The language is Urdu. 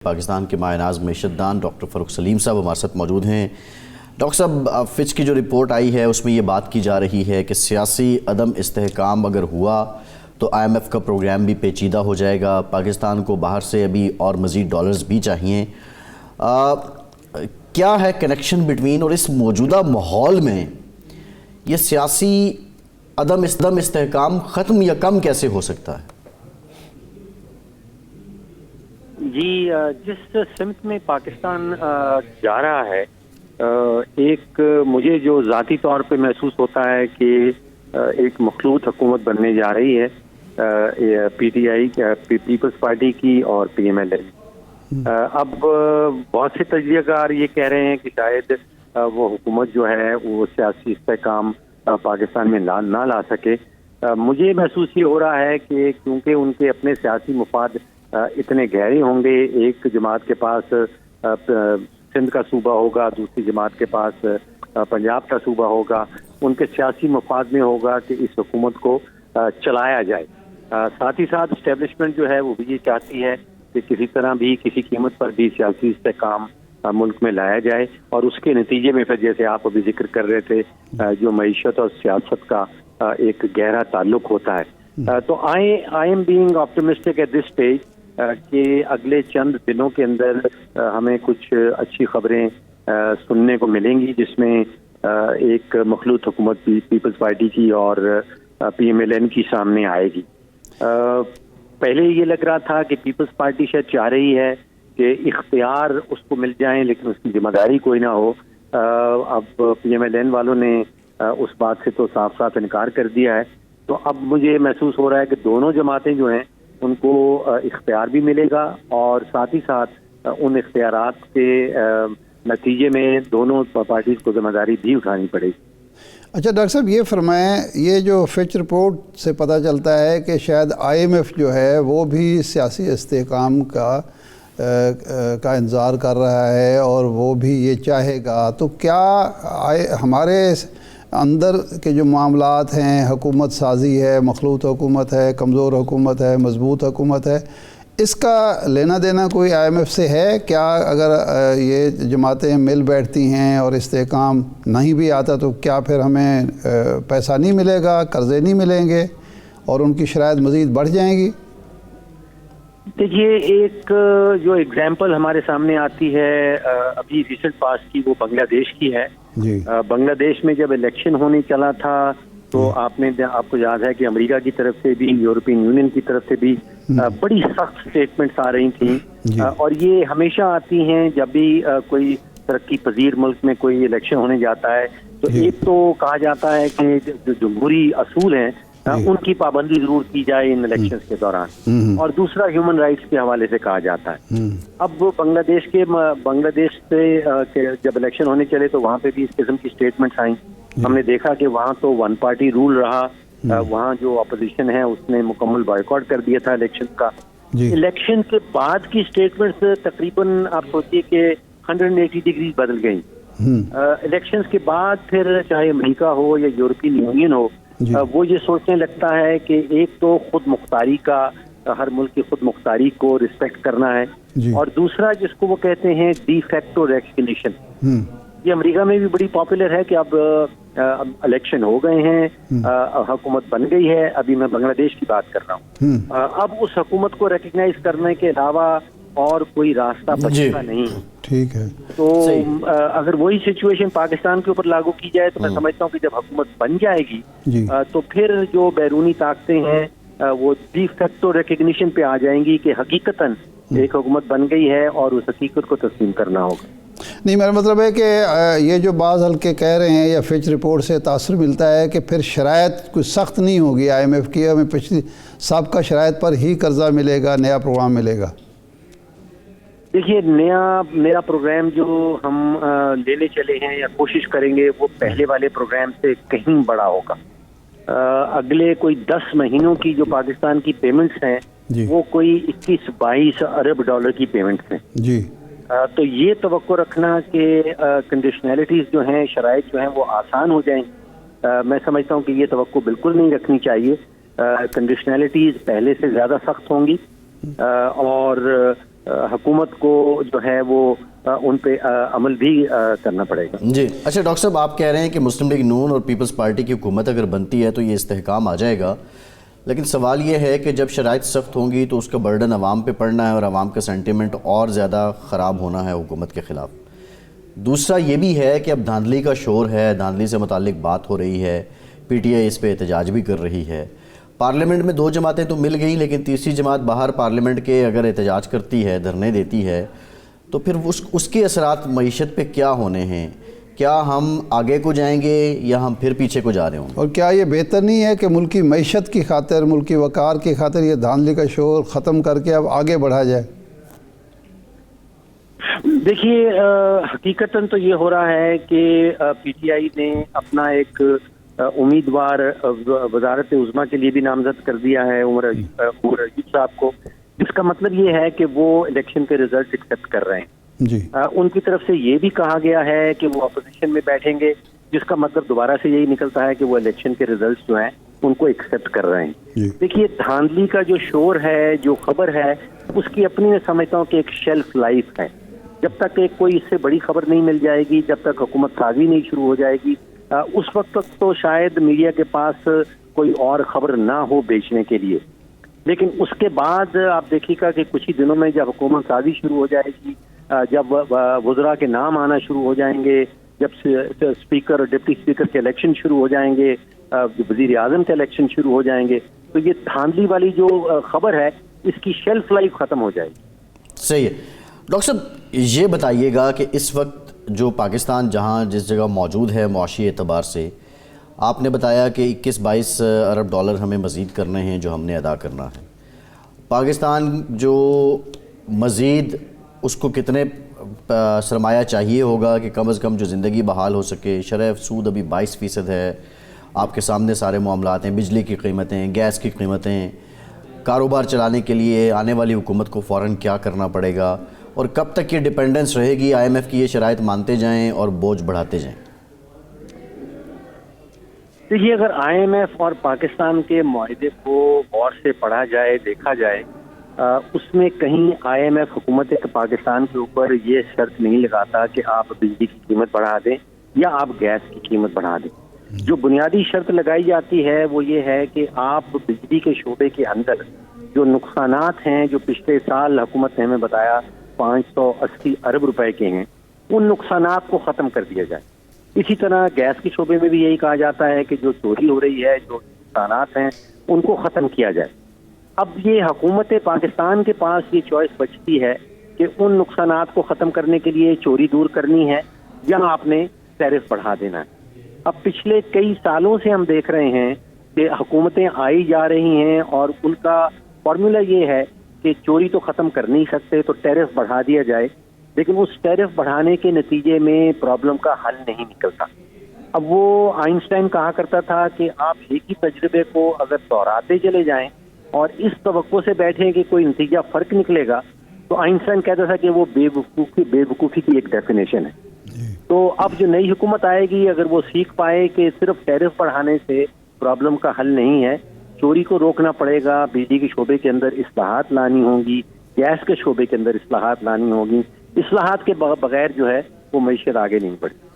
پاکستان کے ماہ ناز معیشت دان ڈاکٹر فاروق سلیم صاحب ہمارے ساتھ موجود ہیں۔ ڈاکٹر صاحب، فچ کی جو رپورٹ آئی ہے اس میں یہ بات کی جا رہی ہے کہ سیاسی عدم استحکام اگر ہوا تو آئی ایم ایف کا پروگرام بھی پیچیدہ ہو جائے گا، پاکستان کو باہر سے ابھی اور مزید ڈالرز بھی چاہیے۔ کیا ہے کنیکشن بٹوین، اور اس موجودہ ماحول میں یہ سیاسی عدم استحکام ختم یا کم کیسے ہو سکتا ہے؟ جی، جس سمت میں پاکستان جا رہا ہے، ایک مجھے جو ذاتی طور پہ محسوس ہوتا ہے کہ ایک مخلوط حکومت بننے جا رہی ہے، P T I Peoples Party کی اور پی ایم ایل این۔ اب بہت سے تجزیہ کار یہ کہہ رہے ہیں کہ شاید وہ حکومت جو ہے وہ سیاسی استحکام پاکستان میں نہ لا سکے۔ مجھے محسوس یہ ہو رہا ہے کہ کیونکہ ان کے اپنے سیاسی مفاد اتنے گہرے ہوں گے، ایک جماعت کے پاس سندھ کا صوبہ ہوگا، دوسری جماعت کے پاس پنجاب کا صوبہ ہوگا، ان کے سیاسی مفاد میں ہوگا کہ اس حکومت کو چلایا جائے۔ ساتھ ہی ساتھ اسٹیبلشمنٹ جو ہے وہ بھی یہ چاہتی ہے کہ کسی طرح بھی کسی قیمت پر بھی سیاسی استحکام ملک میں لایا جائے، اور اس کے نتیجے میں پھر جیسے آپ ابھی ذکر کر رہے تھے جو معیشت اور سیاست کا ایک گہرا تعلق ہوتا ہے۔ تو I am being optimistic at this stage کہ اگلے چند دنوں کے اندر ہمیں کچھ اچھی خبریں سننے کو ملیں گی، جس میں ایک مخلوط حکومت پیپلز پارٹی کی اور پی ایم ایل این کی سامنے آئے گی۔ پہلے یہ لگ رہا تھا کہ پیپلز پارٹی شاید چاہ رہی ہے کہ اختیار اس کو مل جائیں لیکن اس کی ذمہ داری کوئی نہ ہو۔ اب پی ایم ایل این والوں نے اس بات سے تو صاف صاف انکار کر دیا ہے۔ تو اب مجھے محسوس ہو رہا ہے کہ دونوں جماعتیں جو ہیں ان کو اختیار بھی ملے گا، اور ساتھ ہی ساتھ ان اختیارات کے نتیجے میں دونوں پارٹیز کو ذمہ داری بھی اٹھانی پڑے گی۔ اچھا ڈاکٹر صاحب، یہ فرمائیں، یہ جو فچ رپورٹ سے پتہ چلتا ہے کہ شاید آئی ایم ایف جو ہے وہ بھی سیاسی استحکام کا انتظار کر رہا ہے اور وہ بھی یہ چاہے گا، تو کیا ہمارے اندر کے جو معاملات ہیں، حکومت سازی ہے، مخلوط حکومت ہے، کمزور حکومت ہے، مضبوط حکومت ہے، اس کا لینا دینا کوئی آئی ایم ایف سے ہے؟ کیا اگر یہ جماعتیں مل بیٹھتی ہیں اور استحکام نہیں بھی آتا تو کیا پھر ہمیں پیسہ نہیں ملے گا، قرضے نہیں ملیں گے اور ان کی شرائط مزید بڑھ جائیں گی؟ دیکھیے، ایک جو اگزامپل ہمارے سامنے آتی ہے ابھی ریسنٹ پاس کی، وہ بنگلہ دیش کی ہے۔ جی، بنگلہ دیش میں جب الیکشن ہونے چلا تھا تو آپ کو یاد ہے کہ امریکہ کی طرف سے بھی، یورپین یونین کی طرف سے بھی بڑی سخت سٹیٹمنٹس آ رہی تھیں، اور یہ ہمیشہ آتی ہیں جب بھی کوئی ترقی پذیر ملک میں کوئی الیکشن ہونے جاتا ہے۔ تو ایک تو کہا جاتا ہے کہ جو جمہوری اصول ہیں ان کی پابندی ضرور کی جائے ان الیکشنز کے دوران، اور دوسرا ہیومن رائٹس کے حوالے سے کہا جاتا ہے۔ اب بنگلہ دیش سے جب الیکشن ہونے چلے تو وہاں پہ بھی اس قسم کی سٹیٹمنٹس آئیں۔ ہم نے دیکھا کہ وہاں تو ون پارٹی رول رہا، وہاں جو اپوزیشن ہے اس نے مکمل بائیکاٹ کر دیا تھا الیکشن کا۔ الیکشن کے بعد کی سٹیٹمنٹس تقریباً آپ سوچیے کہ 180 ڈگری بدل گئیں۔ الیکشنز کے بعد پھر چاہے امریکہ ہو یا یورپین یونین ہو، وہ یہ سوچنے لگتا ہے کہ ایک تو خود مختاری کا، ہر ملک کی خود مختاری کو رسپیکٹ کرنا ہے، اور دوسرا جس کو وہ کہتے ہیں ڈی فیکٹو ریکگنیشن۔ یہ امریکہ میں بھی بڑی پاپولر ہے کہ اب الیکشن ہو گئے ہیں، حکومت بن گئی ہے۔ ابھی میں بنگلہ دیش کی بات کر رہا ہوں۔ اب اس حکومت کو ریکگنائز کرنے کے علاوہ اور کوئی راستہ بچتا نہیں۔ ٹھیک ہے، تو اگر وہی سچویشن پاکستان کے اوپر لاگو کی جائے تو میں سمجھتا ہوں کہ جب حکومت بن جائے گی تو پھر جو بیرونی طاقتیں ہیں وہ ڈی فیکٹو ریکگنیشن پہ آ جائیں گی کہ حقیقتاً ایک حکومت بن گئی ہے اور اس حقیقت کو تسلیم کرنا ہوگا۔ نہیں، میرا مطلب ہے کہ یہ جو بعض حلقے کہہ رہے ہیں یا فچ رپورٹ سے تاثر ملتا ہے کہ پھر شرائط کوئی سخت نہیں ہوگی آئی ایم ایف کی، ہمیں پچھلی سابقہ شرائط پر ہی قرضہ ملے گا، نیا پروگرام ملے گا۔ دیکھیے، نیا پروگرام جو ہم لینے چلے ہیں یا کوشش کریں گے وہ پہلے والے پروگرام سے کہیں بڑا ہوگا۔ اگلے کوئی 10 مہینوں کی جو پاکستان کی پیمنٹس ہیں وہ کوئی 21-22 ارب ڈالر کی پیمنٹس ہیں۔ جی، تو یہ توقع رکھنا کہ کنڈیشنلٹیز جو ہیں، شرائط جو ہیں وہ آسان ہو جائیں، میں سمجھتا ہوں کہ یہ توقع بالکل نہیں رکھنی چاہیے۔ کنڈیشنلٹیز پہلے سے زیادہ سخت ہوں گی، اور حکومت کو جو ہے وہ ان پہ عمل بھی کرنا پڑے گا. جی اچھا ڈاکٹر صاحب، آپ کہہ رہے ہیں کہ مسلم لیگ نون اور پیپلز پارٹی کی حکومت اگر بنتی ہے تو یہ استحکام آ جائے گا، لیکن سوال یہ ہے کہ جب شرائط سخت ہوں گی تو اس کا برڈن عوام پہ پڑنا ہے اور عوام کا سینٹیمنٹ اور زیادہ خراب ہونا ہے حکومت کے خلاف. دوسرا یہ بھی ہے کہ اب دھاندلی کا شور ہے، دھاندلی سے متعلق بات ہو رہی ہے، پی ٹی آئی اس پہ احتجاج بھی کر رہی ہے. پارلیمنٹ میں 2 جماعتیں تو مل گئیں، لیکن تیسری جماعت باہر پارلیمنٹ کے اگر احتجاج کرتی ہے، دھرنے دیتی ہے، تو پھر اس کے اثرات معیشت پہ کیا ہونے ہیں؟ کیا ہم آگے کو جائیں گے یا ہم پھر پیچھے کو جا رہے ہوں گے؟ اور کیا یہ بہتر نہیں ہے کہ ملکی معیشت کی خاطر، ملکی وقار کی خاطر یہ دھاندلی کا شور ختم کر کے اب آگے بڑھا جائے؟ دیکھیے حقیقتاً تو یہ ہو رہا ہے کہ پی ٹی آئی نے اپنا ایک امیدوار وزارت عظمیٰ کے لیے بھی نامزد کر دیا ہے عمر ایوب صاحب کو، جس کا مطلب یہ ہے کہ وہ الیکشن کے رزلٹ ایکسیپٹ کر رہے ہیں. جی ان کی طرف سے یہ بھی کہا گیا ہے کہ وہ اپوزیشن میں بیٹھیں گے، جس کا مطلب دوبارہ سے یہی نکلتا ہے کہ وہ الیکشن کے ریزلٹس جو ہیں ان کو ایکسیپٹ کر رہے ہیں. جی. دیکھیے دھاندلی کا جو شور ہے، جو خبر ہے، اس کی اپنی میں سمجھتا ہوں کہ ایک شیلف لائف ہے. جب تک ایک کوئی اس سے بڑی خبر نہیں مل جائے گی، جب تک حکومت سازی نہیں شروع ہو جائے گی، اس وقت تک تو شاید میڈیا کے پاس کوئی اور خبر نہ ہو بیچنے کے لیے. لیکن اس کے بعد آپ دیکھیے گا کہ کچھ ہی دنوں میں جب حکومت سازی شروع ہو جائے گی، جب وزراء کے نام آنا شروع ہو جائیں گے، جب اسپیکر اور ڈپٹی اسپیکر کے الیکشن شروع ہو جائیں گے، وزیر اعظم کے الیکشن شروع ہو جائیں گے، تو یہ دھاندلی والی جو خبر ہے اس کی شیلف لائف ختم ہو جائے گی. صحیح ہے. ڈاکٹر صاحب یہ بتائیے گا کہ اس وقت جو پاکستان جہاں جس جگہ موجود ہے معاشی اعتبار سے، آپ نے بتایا کہ 21-22 ارب ڈالر ہمیں مزید کرنے ہیں جو ہم نے ادا کرنا ہے. پاکستان جو مزید اس کو کتنے سرمایہ چاہیے ہوگا کہ کم از کم جو زندگی بحال ہو سکے؟ شرح سود ابھی 22% ہے، آپ کے سامنے سارے معاملات ہیں، بجلی کی قیمتیں، گیس کی قیمتیں. کاروبار چلانے کے لیے آنے والی حکومت کو فوراً کیا کرنا پڑے گا، اور کب تک یہ ڈیپینڈنس رہے گی آئی ایم ایف کی یہ شرائط مانتے جائیں اور بوجھ بڑھاتے جائیں؟ دیکھیے اگر آئی ایم ایف اور پاکستان کے معاہدے کو غور سے پڑھا جائے، دیکھا جائے، اس میں کہیں آئی ایم ایف حکومت پاکستان کے اوپر یہ شرط نہیں لگاتا کہ آپ بجلی کی قیمت بڑھا دیں یا آپ گیس کی قیمت بڑھا دیں. جو بنیادی شرط لگائی جاتی ہے وہ یہ ہے کہ آپ بجلی کے شعبے کے اندر جو نقصانات ہیں، جو پچھلے سال حکومت نے ہمیں بتایا 580 ارب روپے کے ہیں، ان نقصانات کو ختم کر دیا جائے. اسی طرح گیس کے شعبے میں بھی یہی کہا جاتا ہے کہ جو چوری ہو رہی ہے، جو نقصانات ہیں، ان کو ختم کیا جائے. اب یہ حکومت پاکستان کے پاس یہ چوائس بچتی ہے کہ ان نقصانات کو ختم کرنے کے لیے چوری دور کرنی ہے یا آپ نے ٹیرف بڑھا دینا ہے. اب پچھلے کئی سالوں سے ہم دیکھ رہے ہیں کہ حکومتیں آئی جا رہی ہیں اور ان کا فارمولا یہ ہے کہ چوری تو ختم کر نہیں سکتے تو ٹیرف بڑھا دیا جائے، لیکن اس ٹیرف بڑھانے کے نتیجے میں پرابلم کا حل نہیں نکلتا. اب وہ آئنسٹائن کہا کرتا تھا کہ آپ ایک ہی تجربے کو اگر دوہراتے چلے جائیں اور اس توقع سے بیٹھیں کہ کوئی نتیجہ فرق نکلے گا، تو آئنسٹائن کہتا تھا کہ وہ بے وقوفی کی ایک ڈیفینیشن ہے. تو اب جو نئی حکومت آئے گی اگر وہ سیکھ پائے کہ صرف ٹیرف بڑھانے سے پرابلم کا حل نہیں ہے، چوری کو روکنا پڑے گا، بجلی کے شعبے کے اندر اصلاحات لانی ہوں گی، گیس کے شعبے کے اندر اصلاحات لانی ہوگی، اصلاحات کے بغیر جو ہے وہ معیشت آگے نہیں بڑھتی.